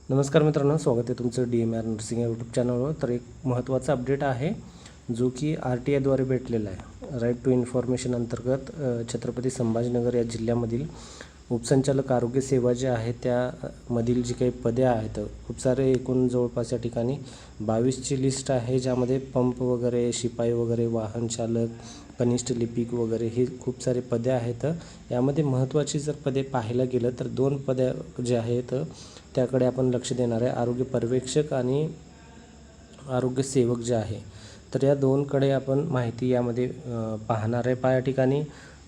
नमस्कार मित्रांनो, स्वागत आहे तुमचं DMR नर्सिंग या यूट्यूब चॅनलवर। तर एक महत्त्वाचा अपडेट आहे जो की RTIद्वारे भेटलेला आहे। राईट टू इन्फॉर्मेशन अंतर्गत छत्रपती संभाजीनगर या जिल्ह्यामधील उपसंचालक आरोग्य सेवा जे आहे त्यामधील जी काही पदे आहेत, खूप सारे एकूण जवळपास या ठिकाणी 22ची लिस्ट आहे, ज्यामध्ये पंप वगैरे, शिपाई वगैरे, वाहन चालक, कनिष्ठ लिपिक वगैरे हे खूप सारे पदे आहेत। यामध्ये महत्त्वाची जर पदे पाहायला गेलं तर 2 पदे जे आहेत त्याकडे आपण लक्ष देणार आहे, आरोग्य पर्यवेक्षक आणि आरोग्य सेवक जे आहे। तर या 2कडे आपण माहिती यामध्ये पाहणार आहे। या ठिकाणी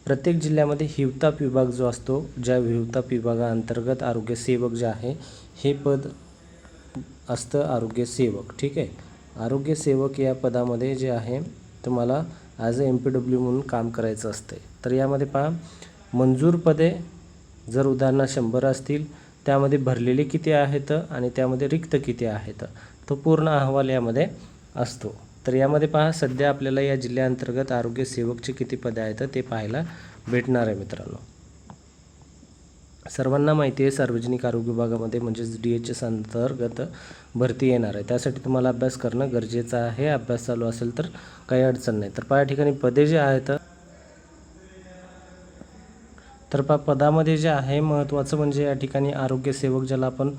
प्रत्येक जिल्ह्यामध्ये हिवताप विभाग जो असतो, ज्या हिवताप विभागाअंतर्गत आरोग्य सेवक जे आहे हे पद असतं आरोग्य सेवक। ठीक आहे, आरोग्य सेवक या पदामध्ये जे आहे तुम्हाला ॲज अ MPW म्हणून काम करायचं असते। तर यामध्ये पहा, मंजूर पदे जर उदाहरणार्थ 100 असतील, त्यामध्ये भरलेले किती आहेत आणि त्यामध्ये रिक्त किती आहेत, तो पूर्ण अहवाल यामध्ये असतो। तर यामध्ये पहा, सध्या आपल्याला या जिल्ह्याअंतर्गत आरोग्य सेवकचे किती पदे आहेत ते पाहायला भेटणार आहे मित्रांनो। सर्वांना माहिती आहे, सार्वजनिक आरोग्य विभागामध्ये म्हणजेच DHS अंतर्गत भरती येणार आहे, त्यासाठी तुम्हाला अभ्यास करणं गरजेचं आहे। अभ्यास चालू असेल तर काही अडचण नाही। तर या ठिकाणी पदे जे आहेत, तर पदामध्ये जे आहे महत्त्वाचं म्हणजे या ठिकाणी आरोग्य सेवक ज्याला आपण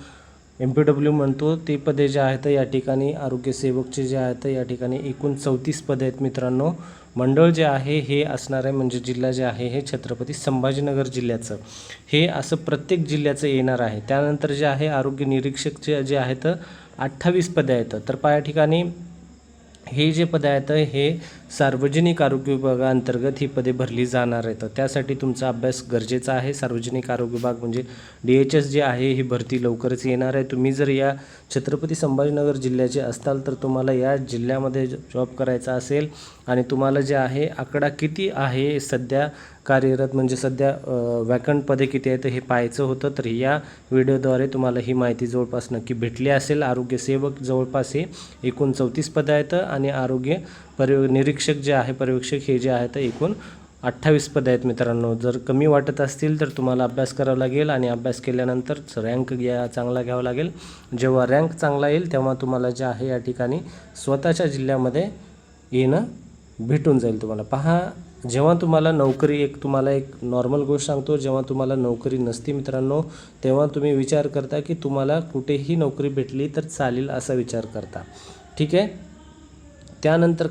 MPW म्हणतो, ते पदे जे आहेत या ठिकाणी आरोग्य सेवकचे जे आहेत या ठिकाणी एकूण 34 पदे आहेत मित्रांनो। मंडळ जे आहे हे असणार आहे, म्हणजे जिल्हा जे आहे हे छत्रपती संभाजीनगर जिल्ह्याचं हे असं प्रत्येक जिल्ह्याचं येणार आहे। त्यानंतर जे आहे आरोग्य निरीक्षकचे जे आहेत 28 पदे आहेत। तर या ठिकाणी हे जे पदे आहेत हे सार्वजनिक आरोग्य विभागाअंतर्गत ही पदे भरली जाणार आहेत। त्यासाठी तुमचा अभ्यास गरजेचा आहे। सार्वजनिक आरोग्य विभाग म्हणजे DHS जे आहे ही भरती लवकरच येणार आहे। तुम्ही जर या छत्रपती संभाजीनगर जिल्ह्याचे असताल तर तुम्हाला या जिल्ह्यामध्ये जॉब करायचा असेल आणि तुम्हाला जे आहे आकडा किती आहे सध्या कार्यरत, म्हणजे सध्या वॅकंट पदे किती आहेत हे पाहायचं होतं। तर या व्हिडिओद्वारे तुम्हाला ही माहिती जवळपास नक्की भेटली असेल। आरोग्य सेवक जवळपास हे एकूण 34 पदे आहेत आणि आरोग्य निरीक्षक जे आहे, पर्यवेक्षक हे जे आहेत एकूण 28 पदे आहेत मित्रांनो। जर कमी वाटत असतील तर तुम्हाला अभ्यास करावा लागेल आणि अभ्यास केल्यानंतर रँक चांगला घ्यावा लागेल। जेव्हा रँक चांगला येईल तेव्हा तुम्हाला जे आहे या ठिकाणी स्वतःच्या जिल्ह्यामध्ये येणं भेटून जाईल तुम्हाला। पहा, जेव्हा तुम्हाला नोकरी, तुम्हाला एक नॉर्मल गोष्ट सांगतो, जेव्हा तुम्हाला नोकरी नसती मित्रांनो, तेव्हा तुम्ही विचार करता की तुम्हाला कुठेही नोकरी भेटली तर चालेल असा विचार करता। ठीक आहे, त्यानंतर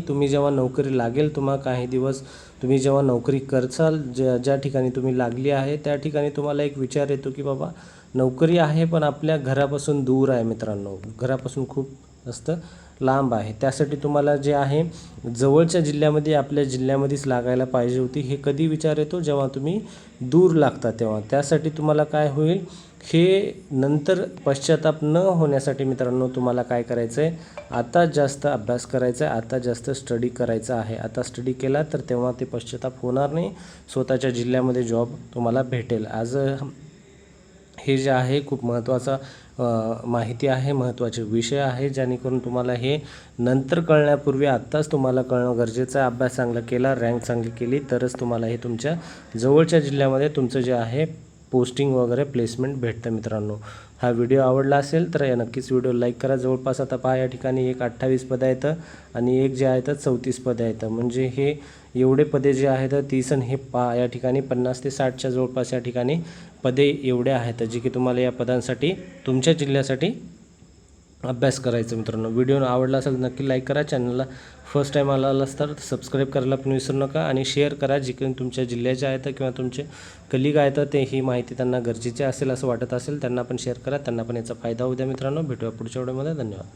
तुम्ही जेव्हा नोकरी लागेल, काही दिवस तुम्ही जेव्हा नोकरी करसाल, ज्या ठिकाणी तुम्ही लागली आहे त्या ठिकाणी तुम्हाला एक विचार येतो की बाबा नोकरी आहे पण आपल्या घरापासून दूर आहे मित्रांनो, घरापासून खूप जास्त लांब आहे। त्यासाठी तुम्हाला जे आहे जवळच्या जिल्ह्यामध्ये, आपल्या जिल्ह्यामध्येच लागायला पाहिजे होती, हे कधी विचार येतो जेव्हा तुम्ही दूर लागता तेव्हा। त्यासाठी तुम्हाला काय होईल, हे नंतर पश्चाताप न होण्यासाठी मित्रांनो तुम्हाला काय करायचं आहे, आता जास्त अभ्यास करायचा आहे, आता जास्त स्टडी करायचा आहे। आता स्टडी केला तर तेव्हा ते पश्चाताप होणार नाही, स्वतःच्या जिल्ह्यामध्ये जॉब तुम्हाला भेटेल। आज हे जे आहे खूप महत्त्वाचा माहिती आहे, महत्त्वाचे विषय आहे, जेणेकरून तुम्हाला हे नंतर कळण्यापूर्वी आत्ताच तुम्हाला कळणं गरजेचं आहे। अभ्यास चांगला केला, रँक चांगली केली तरच तुम्हाला हे तुमच्या जवळच्या जिल्ह्यामध्ये तुमचं जे आहे पोस्टिंग वगैरे प्लेसमेंट भेटतं मित्रांनो। हा व्हिडिओ आवडला असेल तर नक्कीच व्हिडिओ लाईक करा। जवळपास आता पहा, या ठिकाणी एक 28 पदे आहेत आणि एक जे आहेत 34 पदे आहेत, म्हणजे हे एवढे पदे जे आहेत 30 आणि हे या ठिकाणी 50 ते 60च्या जवळपास या ठिकाणी पदे एवढे आहेत, जे की तुम्हाला या पदांसाठी तुमच्या जिल्ह्यासाठी अभ्यास करायचं मित्रांनो। व्हिडिओ आवडला असेल नक्की लाईक करा, चॅनलला फर्स्ट टाईम आला तर सबस्क्राईब करायला पण विसरू नका आणि शेअर करा। जे काही तुमच्या जिल्ह्याचे आहेत किंवा तुमचे कलिग आहेत ते ही माहिती त्यांना गरजेची असेल असं वाटत असेल त्यांना पण शेअर करा, त्यांना पण याचा फायदा होऊ द्या मित्रांनो। भेटूया पुढच्या व्हिडिओमध्ये, धन्यवाद।